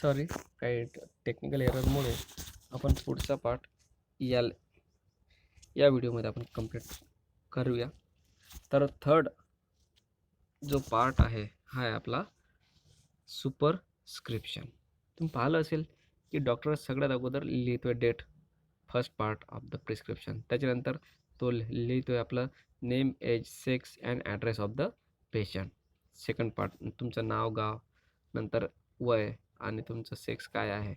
Sorry, काही technical एररमुळे आपण पुढचा पार्ट या या व्हिडिओमध्ये आपण कंप्लीट करूया. तर थर्ड जो पार्ट आहे हा आहे आपला सुपरस्क्रिप्शन. तुम्ही पाहिलं असेल की डॉक्टर सगळ्यात अगोदर लिहितोय date, first part of the prescription. त्याच्यानंतर तो लिहितोय आपलं name, age, sex and address of the patient. Second part तुमचं नाव, गाव, नंतर वय आणि तुमचं सेक्स काय आहे,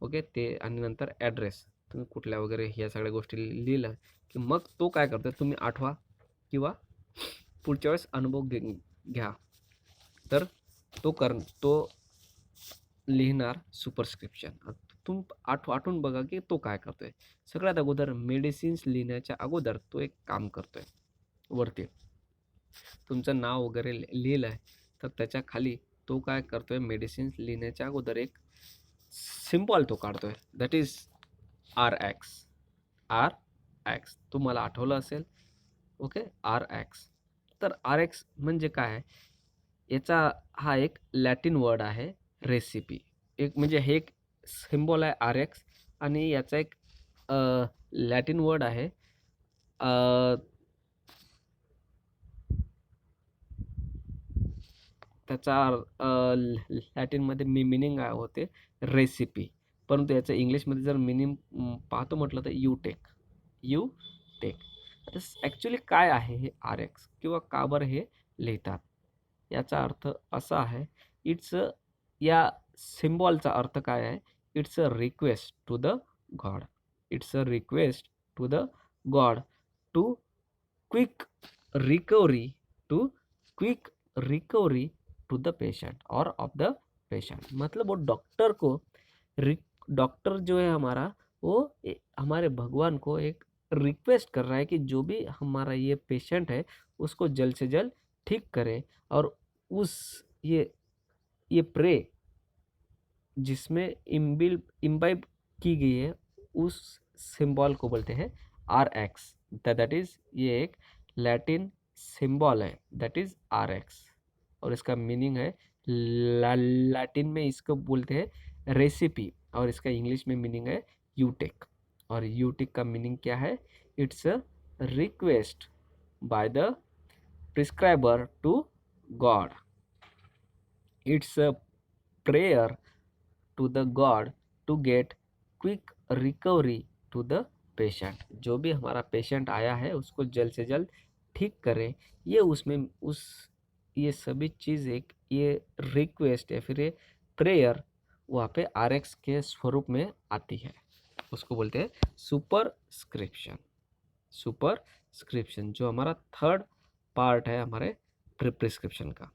ओके ते, आणि नंतर ॲड्रेस तुम्ही कुठल्या वगैरे ह्या सगळ्या गोष्टी लिहिलं की मग तो काय करतो तुम्ही आठवा किंवा पुढच्या वेळेस अनुभव घ्या. तर तो लिहिणार सुपरस्क्रिप्शन. आठवून बघा की तो काय करतोय. सगळ्यात अगोदर मेडिसिन्स लिहिण्याच्या अगोदर तो एक काम करतोय. वरती तुमचं नाव वगैरे लिहिलं आहे तर त्याच्या खाली तो काय करतोय, मेडिसिन्स लिहिण्याच्या अगोदर एक सिम्बॉल तो काढतोय, दॅट इज RX. RX तुम्हाला आठवलं असेल, ओके, RX. तर RX म्हणजे काय आहे, याचा हा एक लॅटिन वर्ड आहे, रेसिपी. एक म्हणजे हे एक सिम्बॉल आहे RX आणि याचा एक लॅटिन वर्ड आहे, त्याचा लॅटिनमध्ये मिनिंग होते रेसिपी, परंतु याचं इंग्लिशमध्ये जर मिनिंग पाहतो म्हटलं तर यू टेक. आता ॲक्च्युली काय आहे हे RX किंवा का बरं हे लिहितात, याचा अर्थ असा आहे, इट्स या सिम्बॉलचा अर्थ काय आहे, it's a request to the god. It's a request to the God to quick recovery to quick recovery to the patient और ऑफ द पेशेंट. मतलब वो डॉक्टर को डॉक्टर जो है हमारा, वो हमारे भगवान को एक रिक्वेस्ट कर रहा है कि जो भी हमारा ये पेशेंट है उसको जल्द से जल्द ठीक करे. और उस ये प्रे जिसमें इम्बाइब की गई है उस सिंबल को बोलते हैं RX. दैट इज ये एक लैटिन सिंबल है, दैट इज RX. और इसका मीनिंग है, लैटिन में इसको बोलते हैं रेसिपी और इसका इंग्लिश में मीनिंग है यूटेक. और यूटेक का मीनिंग क्या है, it's a request by the prescriber to god. It's a prayer to the God to get quick recovery to the patient. जो भी हमारा पेशेंट आया है उसको जल्द से जल्द ठीक करें. ये सभी चीज़ एक ये रिक्वेस्ट या फिर ये प्रेयर वहाँ पे RX के स्वरूप में आती है. उसको बोलते हैं सुपरस्क्रिप्शन. सुपरस्क्रिप्शन जो हमारा थर्ड पार्ट है हमारे प्रिस्क्रिप्शन का.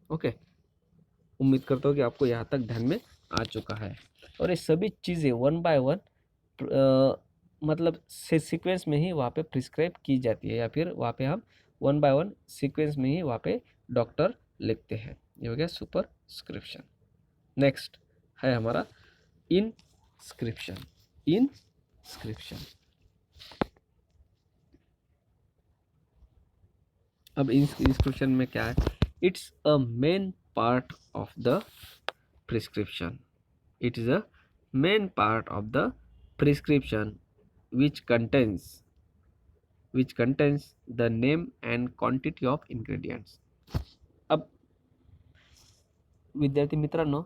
ओके, उम्मीद करता हूँ कि आपको यहाँ तक ध्यान में आ चुका है. और ये सभी चीज़ें वन बाय वन मतलब सीक्वेंस में ही वहाँ पे प्रिस्क्राइब की जाती है, या फिर वहाँ पे हम वन बाय वन सीक्वेंस में ही वहाँ पे डॉक्टर लिखते हैं. ये हो गया सुपरस्क्रिप्शन. नेक्स्ट है हमारा इनस्क्रिप्शन. अब इंस्क्रिप्शन में क्या है, it's a main part of the prescription. It is a main part of the prescription which contains the name and quantity of ingredients. अब विद्यार्थी मित्रांनो,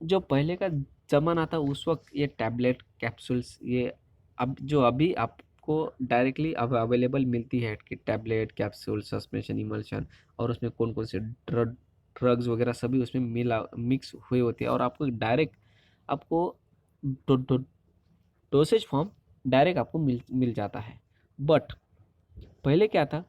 जो पहले का ज़माना था उस वक्त ये टैबलेट कैप्सूल्स ये अब जो अभी आपको डायरेक्टली अब अवेलेबल मिलती है कि टैबलेट, कैप्सूल, सस्पेंशन, इमल्शन, और उसमें कौन कौन से ड्रग्स वगैरह सभी उसमें मिक्स हुए होते हैं, और आपको डायरेक्ट आपको डोसेज फॉर्म डायरेक्ट आपको मिल जाता है. बट पहले क्या था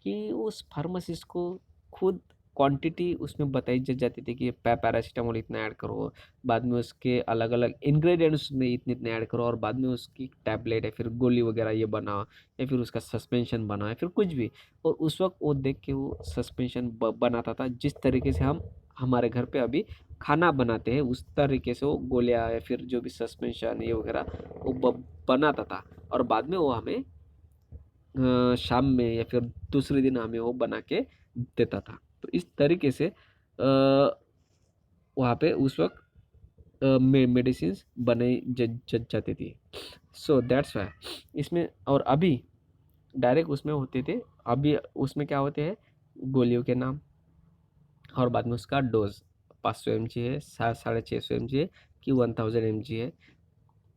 कि उस फार्मासिस्ट को खुद क्वांटिटी उसमें बताई जाती थी कि पैरासीटामोल इतना ऐड करो, बाद में उसके अलग अलग इंग्रेडिएंट्स में इतने इतने ऐड करो, और बाद में उसकी टैबलेट या फिर गोली वगैरह ये बनाओ, या फिर उसका सस्पेंशन बनाओ, या फिर कुछ भी. और उस वक्त वो देख के वो सस्पेंशन बनाता था जिस तरीके से हम हमारे घर पे अभी खाना बनाते हैं, उस तरीके से वो गोलियाँ या फिर जो भी सस्पेंशन ये वगैरह वो बनाता था. और बाद में वो हमें शाम में या फिर दूसरे दिन हमें वो बना के देता था. तो इस तरीके से वहाँ पे उस वक्त मेडिसिन बनाई जाती थी। सो दैट्स वाई इसमें, और अभी डायरेक्ट उसमें होते थे, अभी उसमें क्या होते हैं, गोलियों के नाम और बाद में उसका डोज 500 mg है, 650 mg है कि 1000 mg है,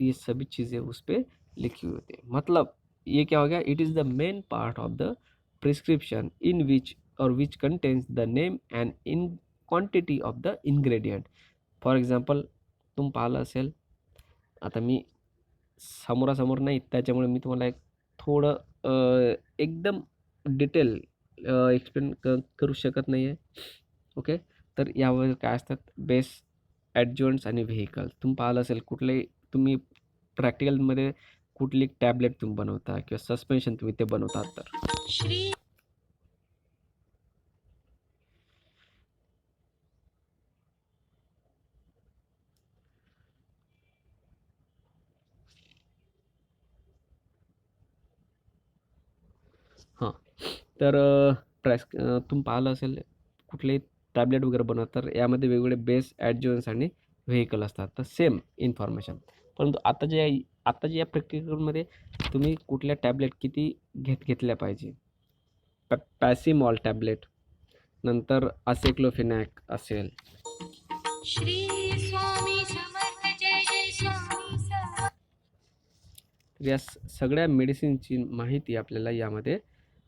ये सभी चीज़ें उस पर लिखी हुई होती है। मतलब ये क्या हो गया, it is the main part of the prescription in which और which contains the name and in quantity of the ingredient. For example तुम्ही पाहिलं असेल, आता मी समोरासमोर नाही त्याच्यामुळे मी तुम्हाला एक थोडं एकदम डिटेल एक्सप्लेन करू शकत नाही आहे. ओके, तर यावर काय असतात, बेस ॲडजॉइंट्स आणि व्हेइकल. तुम्ही पाहिलं असेल कुठलेही तुम्ही प्रॅक्टिकलमध्ये कुठली टॅबलेट तुम्ही बनवता किंवा सस्पेन्शन तुम्ही ते बनवतात तर हां, तर तुम्ही पाहिलं असेल कुठलेही टॅबलेट वगैरे बनवतात तर यामध्ये वेगवेगळे बेस ॲडजॉइंट्स आणि व्हेइकल असतात, तर सेम इन्फॉर्मेशन. परंतु आता जे या प्रॅक्टिकलमध्ये तुम्ही कुठल्या टॅबलेट किती घेतल्या पाहिजे, पॅसिमॉल टॅबलेट, नंतर असेक्लोफेनॅक असेल, श्री स्वामी समर्थ जय जय स्वामी समर्थ. या सगळ्या मेडिसिनची माहिती आपल्याला यामध्ये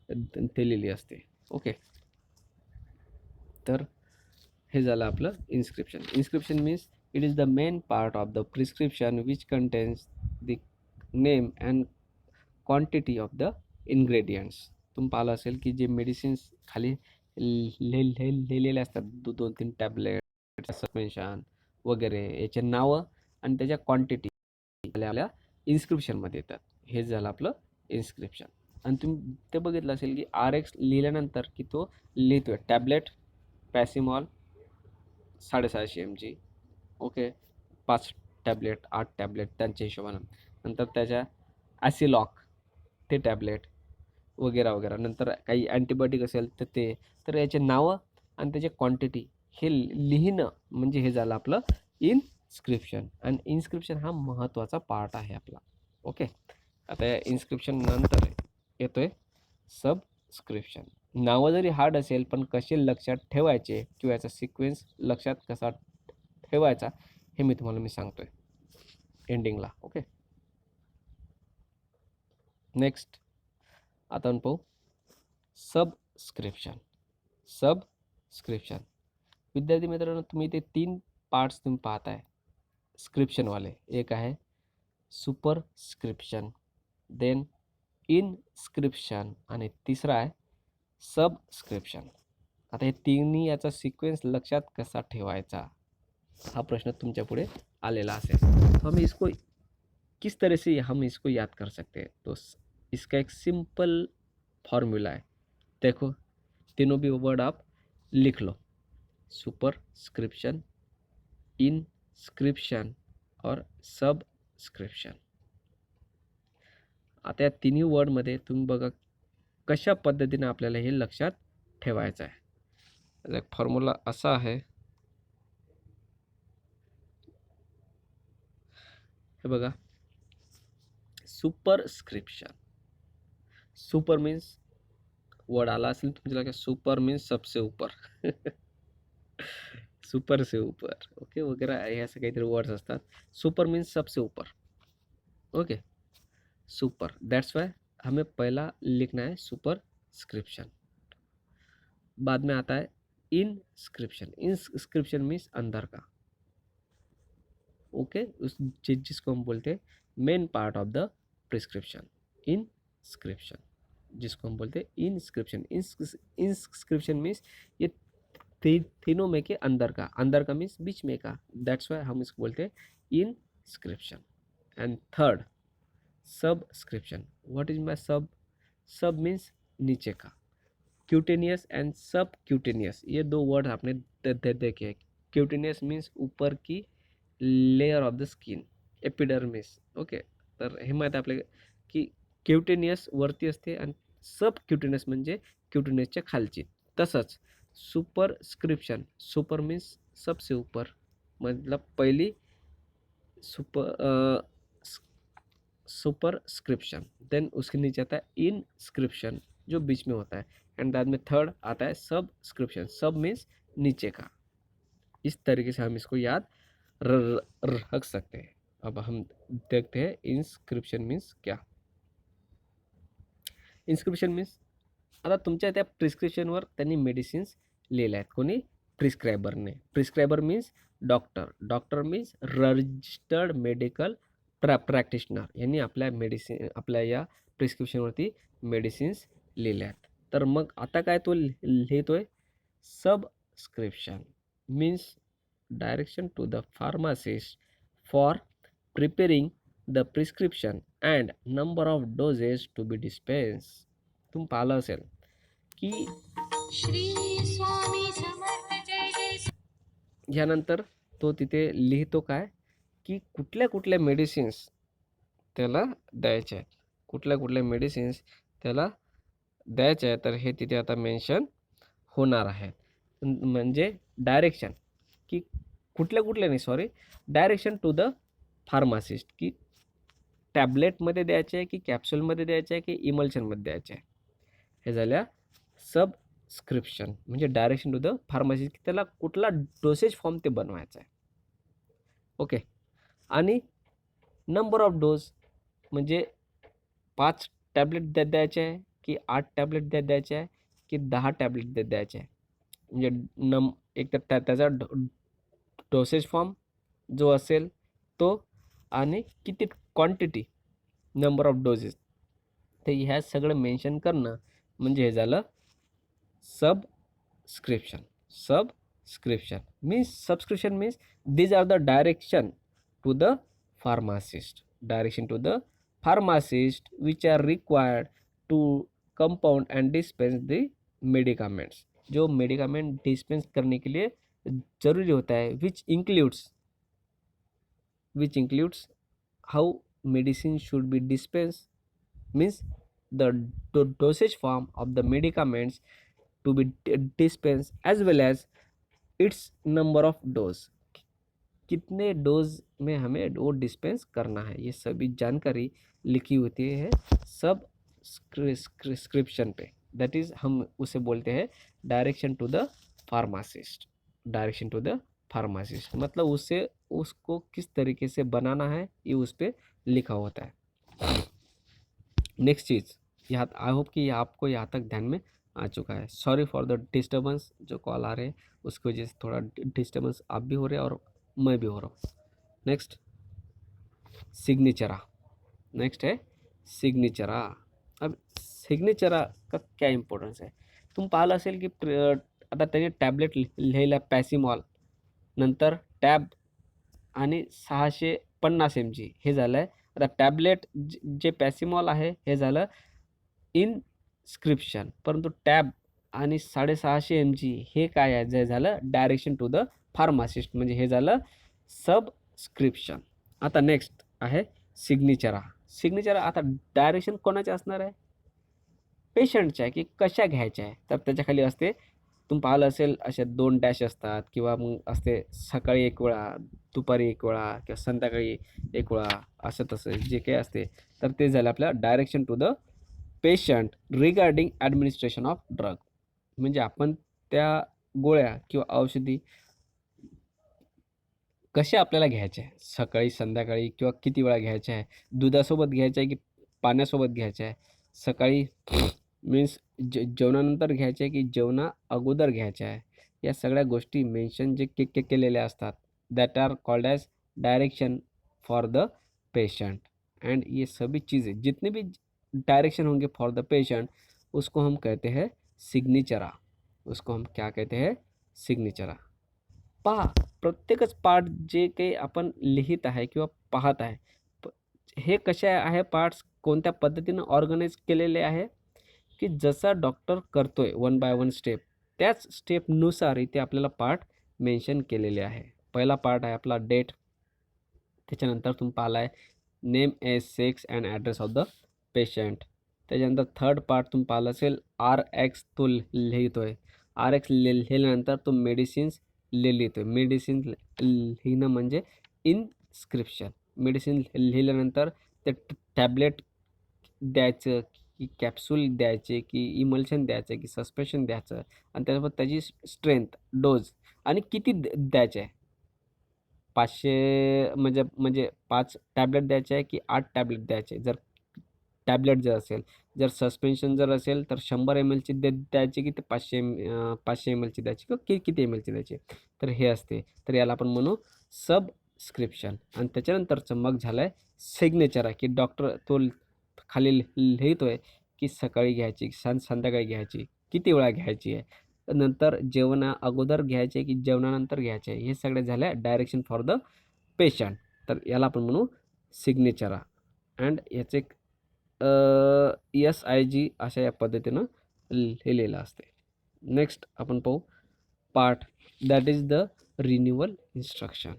दिलेली असते. ओके, तर हे झालं आपलं inscription. Inscription means it is the main part of the prescription which contains the name and quantity of the ingredients. तुम्ही पाहिलं असेल की जे मेडिसिन्स खाली लिहिलेले असतात, 2-3 टॅबलेट, सस्पेन्शन वगैरे, याचे नावं आणि त्याच्या क्वांटिटी आपल्या इन्स्क्रिप्शनमध्ये येतात. हे झालं आपलं इन्स्क्रिप्शन. आणि तुम्ही ते बघितलं असेल की RX लिहिल्यानंतर की तो लिहितोय tablet Pacimol 750 mg. Okay, 5 tablet, 8 tablet त्यांच्या हिशोबानं. नंतर त्याच्या ॲसिलॉक ते टॅबलेट वगैरे वगैरे. नंतर काही अँटीबायोटिक असेल तर ते, तर याचे नावं आणि त्याची क्वांटिटी हे लिहिणं म्हणजे हे झालं आपलं इन्स्क्रिप्शन. आणि इन्स्क्रिप्शन हा महत्त्वाचा पार्ट आहे आपला. ओके, आता या इन्स्क्रिप्शन नंतर येतोय सबस्क्रिप्शन. नावं जरी हार्ड असेल पण कसे लक्षात ठेवायचे किंवा याचा सिक्वेन्स लक्षात कसा ठेवायचा हे मी सांगतोय एंडिंगला. ओके, नेक्स्ट आता आपण पाहू सबस्क्रिप्शन. सबस्क्रिप्शन, विद्यार्थी मित्रांनो, तुम्ही ते 3 पार्ट्स तुम्ही पाहताय स्क्रिप्शनवाले. एक आहे सुपरस्क्रिप्शन, देन इनस्क्रिप्शन आणि तिसरा आहे सबस्क्रिप्शन. आता हे तिन्ही याचा सिक्वेन्स लक्षात कसा ठेवायचा हा प्रश्न तुमच्या पुढे आलेला असेल. तो हम इसको किस तरह से हम इसको याद कर सकते हैं, तो इसका एक सिंपल फॉर्मूला है. देखो, तीनों भी वर्ड आप लिख लो, सुपरस्क्रिप्शन, इनस्क्रिप्शन और सबस्क्रिप्शन. आता या तिन्ही वर्डमध्ये तुम्ही बघा कशा पद्धतीने आपल्याला हे लक्षात ठेवायचं आहे. त्याचा एक फॉर्म्युला असा आहे, हे बघा, सुपरस्क्रिप्शन. सुपर मीन्स वर्ड आला असेल तुमच्या लक्षात, सुपर मीन्स सबसे ऊपर. सुपर से ऊपर, ओके वगैरे हे असं काहीतरी वर्ड्स असतात. सुपर मीन्स सबसे ऊपर. ओके, सुपर, दैट्स वाई हमें पहला लिखना है सुपरस्क्रिप्शन. बाद में आता है इनस्क्रिप्शन. इनस्क्रिप्शन मीन्स अंदर का. ओके, उस जिसको हम बोलते हैं main part of the prescription. Inscription जिसको हम बोलते हैं इनस्क्रिप्शन. इनस्क्रिप्शन मीन्स ये तीनों में के अंदर का. अंदर का मीन्स बीच में का, दैट्स वाई हम इसको बोलते हैं inscription. And third, subscription. What is my sub? Sub means नीचे का. क्यूटेनियस एंड सब क्यूटेनियस, ये दो वर्ड आपने देखे. क्यूटेनियस मीन्स ऊपर की layer of the skin, epidermis. Okay, तर हे माहीत आपल्याला की क्यूटेनियस वरती असते आणि सब क्यूटेनियस म्हणजे क्यूटेनियसच्या खालची. तसंच सुपरस्क्रिप्शन, सुपर मीन्स सबसे ऊपर, मतलब पहली सुपर सुपरस्क्रिप्शन, देन उसके नीचे आता है इनस्क्रिप्शन जो बीच में होता है, एंड बाद में थर्ड आता है सबस्क्रिप्शन। सब मीन्स नीचे का। इस तरीके से हम इसको याद रख सकते हैं। अब हम देखते हैं इन्स्क्रिप्शन मीन्स क्या। इन्स्क्रिप्शन मीन्स आता तुमच्या त्या प्रिस्क्रिप्शनवर त्यांनी मेडिसिन्स लिहिले आहेत, कोणी? प्रिस्क्रायबरने. Prescriber means doctor, doctor means registered medical practitioner, यांनी आपल्या मेडिसिन आपल्या या प्रिस्क्रिप्शनवरती मेडिसिन्स लिहिल्या आहेत. तर मग आता काय तो लिहितोय? Subscription means direction to the pharmacist for preparing the prescription and number of doses to be dispense. तुम्ही पाहिलं असेल की श्री स्वामी समर्थ जय जय ह्यानंतर तो तिथे लिहितो काय, की कुठल्या कुठल्या मेडिसिन्स त्याला द्यायच्या आहेत, कुठल्या कुठल्या मेडिसिन्स त्याला द्यायच्या आहेत. तर हे तिथे आता मेन्शन होणार आहे. म्हणजे डायरेक्शन, की कुठल्या कुठल्या नाही, sorry, direction to the pharmacist, की टॅबलेटमध्ये द्यायचे आहे, की कॅप्सूलमध्ये द्यायचे आहे, की इमल्शनमध्ये द्यायचे आहे. हे झाल्या सबस्क्रिप्शन, म्हणजे डायरेक्शन टू द फार्मासिस्ट, की त्याला कुठला डोसेज फॉर्म ते बनवायचा आहे. ओके. आणि नंबर ऑफ डोस म्हणजे 5 टॅबलेट द्यायचे आहे, की 8 टॅबलेट द्यायचे आहे, की 10 टॅबलेट द्यायचे आहे. म्हणजे एक तर त्याचा डोसेज फॉर्म जो असेल तो, आणि किती क्वांटिटी, नंबर ऑफ डोसेस, तर ह्या सगळं मेन्शन करणं म्हणजे हे झालं subscription. Subscription means, subscription means these are the direction to the pharmacist, direction to the pharmacist which are required to compound and dispense the medicaments, जो मेडिकामेंट डिस्पेंस करने के लिए जरूरी होता है, which includes how medicine should be dispensed, means the dosage form of the medicaments to be dispensed as well as its number of dose, कितने dose में हमें वो डिस्पेंस करना है, ये सभी जानकारी लिखी होती है सब स्क्रिप्शन पे. दैट इज हम उसे बोलते हैं direction to the pharmacist. Direction to the pharmacist मतलब उसे उसको किस तरीके से बनाना है ये उस पर लिखा होता है. नेक्स्ट चीज़, यहाँ आई होप कि आपको यहाँ तक ध्यान में आ चुका है. सॉरी फॉर द डिस्टर्बेंस, जो कॉल आ रहे हैं उसकी वजह से थोड़ा डिस्टर्बेंस आप भी हो रहे हैं और मैं भी हो रहा हूँ. नेक्स्ट सिग्नेचरा. नेक्स्ट है सिग्नेचरा. अब सिग्नेचरा का क्या इम्पॉर्टन्स आहे, तुम्ही पाहिलं असेल की आता त्याने टॅबलेट लिहिला पॅसिमॉल, नंतर टॅब आणि 650 mg हे झालं आहे. आता टॅबलेट जे पॅसिमॉल आहे हे झालं इनस्क्रिप्शन, परंतु टॅब आणि 650 mg हे काय आहे, जे झालं डायरेक्शन टू द फार्मासिस्ट, म्हणजे हे झालं सबस्क्रिप्शन. आता नेक्स्ट आहे सिग्नेचरा. सिग्नेचर आता डायरेक्शन कोणाचे असणार आहे, पेशंटचे आहे, की कशा घ्यायच्या आहे. तर त्याच्याखाली असते, तुम्ही पाहिलं असेल असे 2 डॅश असतात, किंवा मग असते सकाळी 1 वेळा, दुपारी 1 वेळा, किंवा संध्याकाळी 1 वेळा, असं तसं जे काही असते. तर ते झालं आपल्या direction to the patient regarding administration of drug, म्हणजे आपण त्या गोळ्या किंवा औषधी कशा आपल्याला घ्यायच्या आहे, सकाळी संध्याकाळी किंवा किती वेळा घ्यायच्या आहे, दुधासोबत घ्यायच्या आहे की पाण्यासोबत घ्यायच्या आहे, सकाळी मीन्स जेवणानंतर घ्यायच्या आहे की जेवणा अगोदर घ्यायच्या आहे, या सगळ्या गोष्टी मेन्शन जे केलेल्या असतात, that are called as direction for the patient. And ये सभी चीज़ें जितने भी डायरेक्शन होंगे फॉर द पेशेंट, उसको हम कहते हैं सिग्नेचरा. उसको हम क्या कहते हैं, सिग्नेचरा. पहा, प्रत्येकच पार्ट जे काही आपण लिहित आहे किंवा पाहत आहे, हे कसे आहे पार्ट्स, कोणत्या पद्धतीनं ऑर्गनाइज केलेले आहे, की जसा डॉक्टर करतोय 1 बाय 1 स्टेप, त्याच स्टेपनुसार इथे आपल्याला पार्ट मेन्शन केलेले आहे. पहिला पार्ट आहे आपला डेट, त्याच्यानंतर तुम्ही पाहिला आहे name, age, sex and address of the patient. त्याच्यानंतर थर्ड पार्ट तुम्ही पाहिलं असेल RX तो लिहितोय. RX लिहिल्यानंतर तो मेडिसिन्स लिहितो आहे. मेडिसिन लिहिणं म्हणजे इन्स्क्रिप्शन. मेडिसिन लिहिल्यानंतर ते टॅबलेट द्यायचं, की कॅप्सूल द्यायचे, की इमल्शन द्यायचं, की सस्पेन्शन द्यायचं आणि त्यासोबत त्याची स्ट्रेंथ, डोज आणि किती द्यायचे आहे. 500 म्हणजे 5 टॅबलेट द्यायचे आहे, की 8 टॅबलेट द्यायचे. जर टॅबलेट जर असेल, जर सस्पेन्शन जर असेल, तर 100 mlची द्यायची, की ते 500 mlची द्यायची किंवा किती mlची द्यायची. तर हे असते. तर याला आपण म्हणू सबस्क्रिप्शन आणि त्याच्यानंतरचं मग झालंय सिग्नेचर आहे, की डॉक्टर तो खाली लिहितोय, की सकाळी घ्यायची, संध्याकाळी घ्यायची, किती वेळा घ्यायची आहे. नंतर जेवणा अगोदर घ्यायची आहे, की जेवणानंतर घ्यायची आहे. हे सगळे झाले डायरेक्शन फॉर द पेशंट. तर याला आपण म्हणू सिग्नेचर अँड याचे SIG अशा या पद्धतीनं लिहिलेलं असते. नेक्स्ट आपण पाहू part that is the renewal instruction.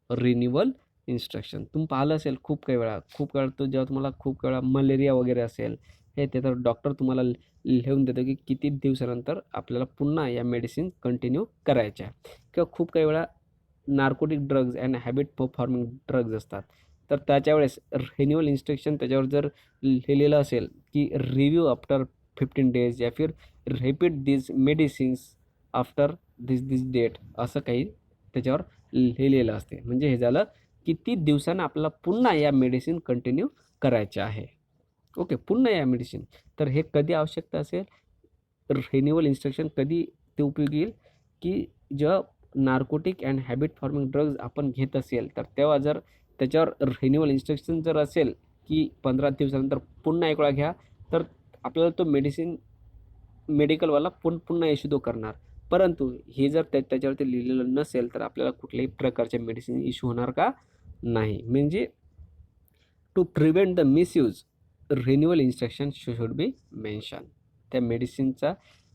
Renewal instruction तुम्ही पाहिलं असेल खूप वेळा तो जेव्हा तुम्हाला खूप वेळा मलेरिया वगैरे असेल हे ते तर डॉक्टर तुम्हाला लिहून देतो की किती दिवसानंतर आपल्याला पुन्हा या मेडिसिन कंटिन्यू करायच्या किंवा खूप काही वेळा narcotic drugs and habit forming drugs असतात. तर त्याच्या वेळेस रिन्युअल इन्स्ट्रक्शन त्याच्यावर जर लिहिलेलं असेल की रिव्ह्यू आफ्टर 15 days या फिर repeat this medicines after this date असं काही त्याच्यावर लिहिलेलं असते. म्हणजे हे झालं किती दिवसानं आपल्याला पुन्हा या मेडिसिन कंटिन्यू करायच्या आहे. ओके, पुन्हा या मेडिसिन. तर हे कधी आवश्यकता असेल रिन्युअल इन्स्ट्रक्शन कधी ते उपयोगी येईल की जेव्हा narcotic and habit forming drugs आपण घेत असेल तर तेव्हा जर त्याच्यावर रिन्युअल इन्स्ट्रक्शन जर असेल की 15 दिवसानंतर पुन्हा एक वेळा घ्या तर आपल्याला तो मेडिकलवाला पुन्हा इश्यू तो करणार. परंतु हे जर त्याच्यावरती लिहिलेलं नसेल तर आपल्याला कुठल्याही प्रकारचे मेडिसिन इश्यू होणार का नाही. म्हणजे to prevent the misuse renewal instruction should be mention. त्या मेडिसिनचा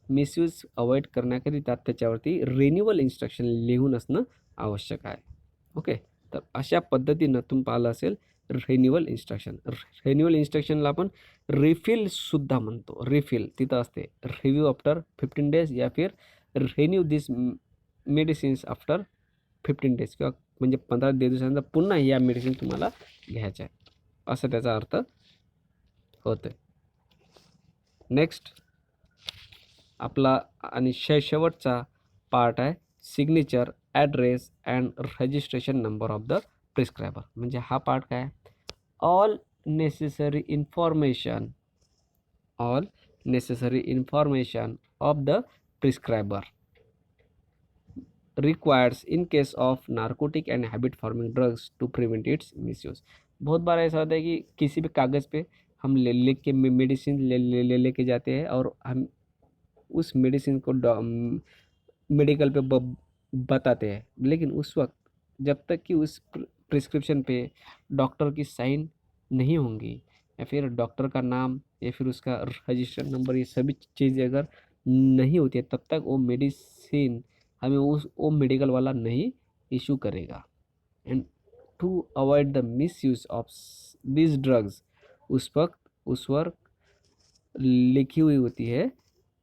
मिसयूज अवॉइड करण्याकरिता त्याच्यावरती रिन्युअल इन्स्ट्रक्शन लिहून असणं आवश्यक आहे. ओके, तर अशा पद्धतीनं तुम्ही पाहिलं असेल रिन्युअल इन्स्ट्रक्शन. रिन्युअल इन्स्ट्रक्शनला आपण रिफिलसुद्धा म्हणतो. रिफिल तिथं असते रिव्ह्यू आफ्टर 15 days या फिर renew this medicines after 15 days किंवा म्हणजे 15 दिवसानंतर पुन्हा या मेडिसिन तुम्हाला घ्यायच्या आहे असं त्याचा अर्थ होतोय. नेक्स्ट आपला आणि शेवटचा पार्ट आहे signature, address and registration number of the prescriber. म्हणजे हा पार्ट काय all necessary information of the prescriber requires in case of narcotic and habit forming drugs to prevent its misuse. बहुत बार ऐसा होता है कि किसी भी कागज़ पे हम लिख के मेडिसिन लेके जाते हैं और हम उस मेडिसिन को मेडिकल पे बताते हैं, लेकिन उस वक्त जब तक कि उस प्रिस्क्रिप्शन पे डॉक्टर की साइन नहीं होंगी या फिर डॉक्टर का नाम या फिर उसका रजिस्टर्ड नंबर ये सभी चीज़ें अगर नहीं होती है तब तक वो मेडिसिन हमें वो मेडिकल वाला नहीं इशू करेगा. And to avoid the misuse of this drugs उस वक्त लिखी हुई होती है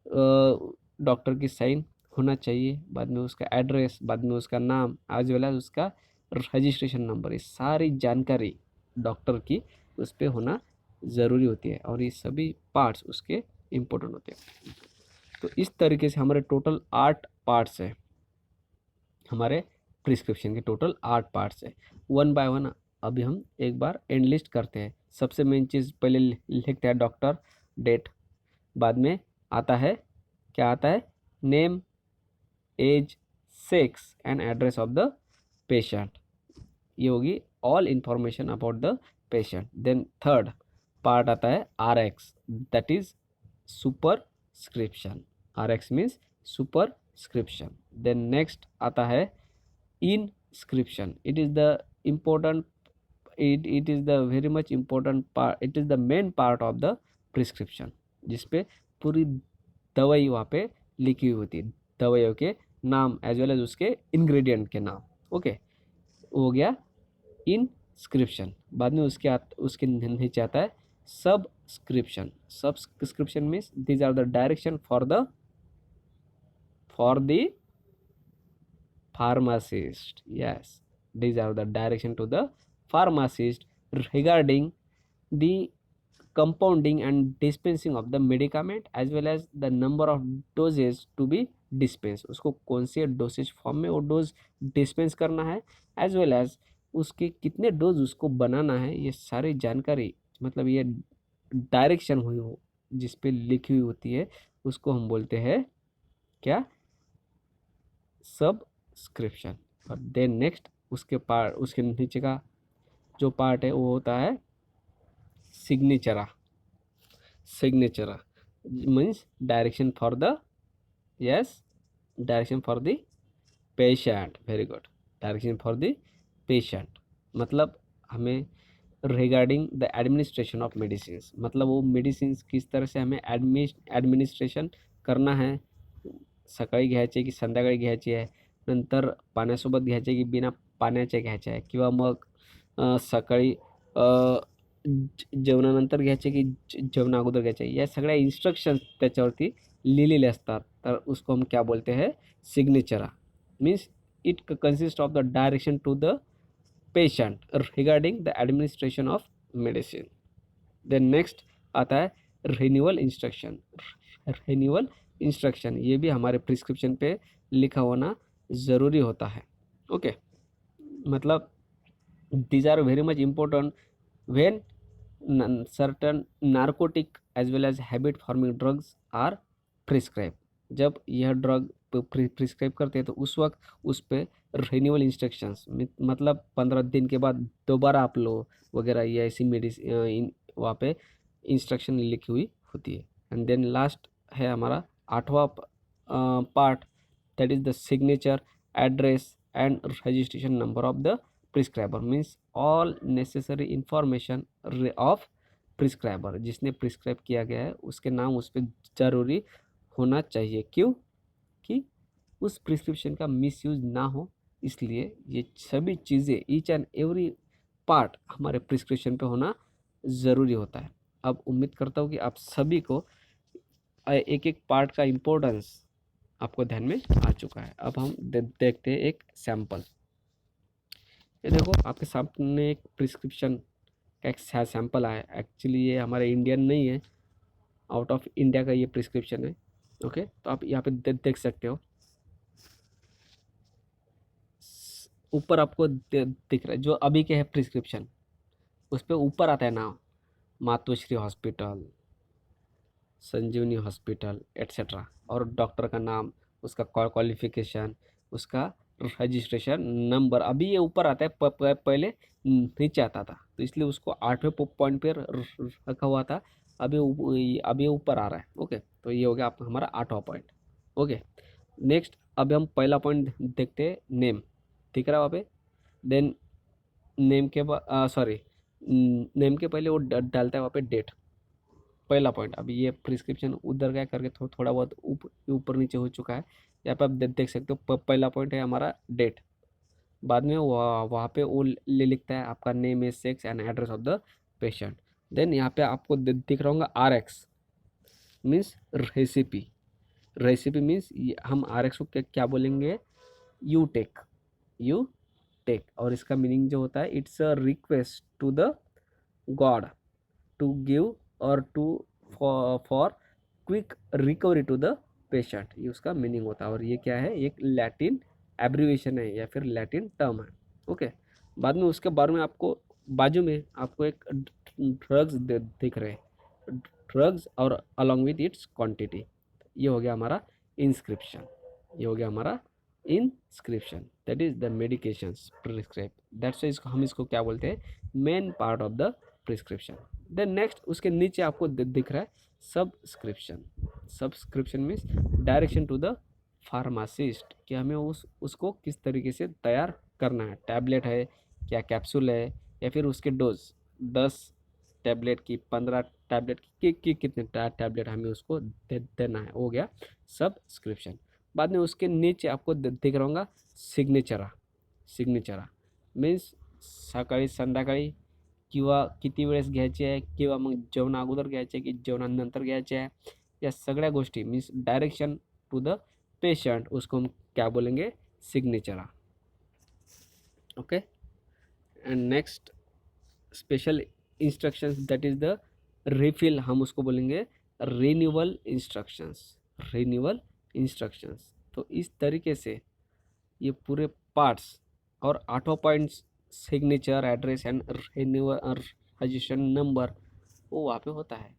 डॉक्टर की साइन होना चाहिए, बाद में उसका एड्रेस, बाद में उसका नाम एज वेल एज उसका रजिस्ट्रेशन नंबर, ये सारी जानकारी डॉक्टर की उस पर होना ज़रूरी होती है और ये सभी पार्ट्स उसके इम्पोर्टेंट होते हैं. तो इस तरीके से हमारे टोटल 8 पार्ट्स हैं. हमारे प्रिस्क्रिप्शन के टोटल 8 पार्ट्स हैं. वन बाय वन अभी हम एक बार एंड लिस्ट करते हैं. सबसे मेन चीज़ पहले लिखते हैं डॉक्टर, डेट, बाद में आता है क्या आता है name, age, sex and address of the patient. ये होगी all information about the patient. Then third part आता है RX, that is superscription. RX means superscription. Then next आता है inscription. It is the important it is the very much important part, it is the main part of the prescription जिसपे पूरी दवाई वहाँ पे लिखी हुई होती है, दवाइयों के नाम एज वेल एज उसके इंग्रेडिएंट के नाम. ओके, हो गया इनस्क्रिप्शन. बाद में उसके नीचे आता है subscription. Subscription means these are the direction for the pharmacist. Yes, these are the direction to the pharmacist regarding the compounding and dispensing of the medicament as well as the number of doses to be dispensed. उसको कौन से dosage form में वो dose dispense करना है as well as उसके कितने dose उसको बनाना है, ये सारी जानकारी मतलब ये डायरेक्शन हुई हो जिस पे लिखी हुई होती है उसको हम बोलते हैं क्या, सबस्क्रिप्शन। और देन नेक्स्ट उसके नीचे का जो पार्ट है वो होता है सिग्नेचरा। Signature means direction for the, yes, direction for the patient, very good, direction for the patient मतलब हमें regarding the administration of medicine, मतलब वो मेडिसिन किस तरह से हमें ॲडमिनिस्ट्रेशन करना है, सकाळी घ्यायचे की संध्याकाळी घ्यायची आहे, नंतर पाण्यासोबत घ्यायचे की बिना पाण्याचे घ्यायचे आहे, किंवा मग सकाळी जेवणानंतर घ्यायचे की जेवणा अगोदर घ्यायचे, या सगळ्या इंस्ट्रक्शन्स त्याच्यावरती लिहिलेले असतात, तर उसको हम क्या बोलते हैं, सिग्नेचरा। Means it consist of the direction to the patient regarding the administration of medicine. Then next आता है रिन्यूअल इंस्ट्रक्शन। रिन्यूअल इंस्ट्रक्शन ये भी हमारे प्रिस्क्रिप्शन पे लिखा होना ज़रूरी होता है। ओके मतलब these are very much important when certain narcotic as well as habit forming drugs are prescribed। जब यह ड्रग प्रिस्क्राइब करते हैं तो उस वक्त उस पर रिन्यूअल इंस्ट्रक्शंस मतलब 15 दिन के बाद दोबारा आप लो वगैरह, ये ऐसी मेडिसिन वहाँ पे इंस्ट्रक्शन लिखी हुई होती है। एंड देन लास्ट है हमारा 8वां part, that is the signature, address and registration number of the prescriber. Means all necessary information of prescriber, जिसने प्रिस्क्राइब किया गया है उसके नाम उस पर ज़रूरी होना चाहिए। क्यों कि उस प्रिस्क्रिप्शन का मिसयूज ना हो, इसलिए ये सभी चीज़ें ईच एंड एवरी पार्ट हमारे प्रिस्क्रिप्शन पे होना ज़रूरी होता है। अब उम्मीद करता हूँ कि आप सभी को एक एक पार्ट का इम्पोर्टेंस आपको ध्यान में आ चुका है। अब हम देखते हैं एक सैम्पल। ये देखो आपके सामने एक प्रिस्क्रिप्शन का एक सैम्पल आया है। एक्चुअली ये हमारे इंडियन नहीं है, आउट ऑफ इंडिया का ये प्रिस्क्रिप्शन है। ओके तो आप यहाँ पे देख सकते हो, ऊपर आपको दिख रहा है जो अभी के है प्रिस्क्रिप्शन, उस पर ऊपर आता है नाम मातोश्री हॉस्पिटल, संजीवनी हॉस्पिटल एट्सेट्रा, और डॉक्टर का नाम, उसका क्वालिफिकेशन, उसका रजिस्ट्रेशन नंबर। अभी ये ऊपर आता है, पहले नीचे आता था, तो इसलिए उसको 8वें पॉइंट पर रखा हुआ था, अभी ऊपर आ रहा है। ओके तो ये हो गया आपका हमारा 8वां पॉइंट। ओके नेक्स्ट अभी हम पहला पॉइंट देखते हैं, नेम दिख रहा है वहाँ पे। देन नेम के बाद नेम के पहले वो डालता है वहाँ पे डेट, पहला पॉइंट। अभी ये प्रिस्क्रिप्शन उधर गया करके थोड़ा बहुत ऊपर नीचे हो चुका है। यहाँ पे आप देख सकते हो पहला पॉइंट है हमारा डेट, बाद में वहाँ पे वो लिखता है आपका name is sex and address of the patient. Then यहाँ पे आपको दिख रहा होगा RX means recipe. Recipe means हम RX को क्या बोलेंगे, यू टेक, और इसका मीनिंग जो होता है it's a request to the God to give और to for quick recovery to the patient, ये उसका मीनिंग होता है। और ये क्या है, एक लैटिन एब्रीवेशन है या फिर लैटिन टर्म है। ओके बाद में उसके बारे में आपको बाजू में आपको एक ड्रग्स दिख रहे हैं, ड्रग्स और अलॉन्ग विद इट्स क्वांटिटी। ये हो गया हमारा इंस्क्रिप्शन, ये हो गया हमारा inscription, that is the medications prescribe. That's इसको हम इसको क्या बोलते हैं, main part of the prescription. Then next उसके नीचे आपको दिख रहा है subscription. Subscription means direction to the pharmacist कि हमें उसको किस तरीके से तैयार करना है, टैबलेट है क्या कैप्सूल है, या फिर उसके डोज 10 टैबलेट की 15 टैबलेट की कितने टैबलेट हमें उसको देना है, हो गया सबस्क्रिप्शन। बाद में उसके नीचे आपको दिख रहा होगा सिग्नेचरा मीन्स सकाळी संध्याकाळी किंवा किती वेळेस घ्यायची आहे, किंवा मग जेवणा अगोदर घ्यायचे की जेवणानंतर घ्यायचे आहे, या सगळ्या गोष्टी means direction to the patient, उसको हम क्या बोलेंगे, signature. Okay, and next special instructions that is the refill, हम उसको बोलेंगे रिन्यूअल इंस्ट्रक्शंस। रिन्यूअल इंस्ट्रक्शंस, तो इस तरीके से ये पूरे पार्ट्स और 8 points, signature, address and renewal registration number, वो वहाँ पे होता है।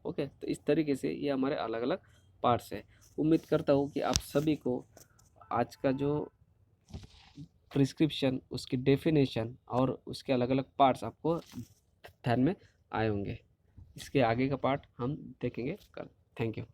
ओके, तो इस तरीके से ये हमारे अलग अलग पार्ट्स है। उम्मीद करता हूँ कि आप सभी को आज का जो प्रिस्क्रिप्शन, उसकी डेफिनेशन और उसके अलग अलग पार्ट्स आपको ध्यान में आए होंगे। इसके आगे का पार्ट हम देखेंगे कल। Thank you.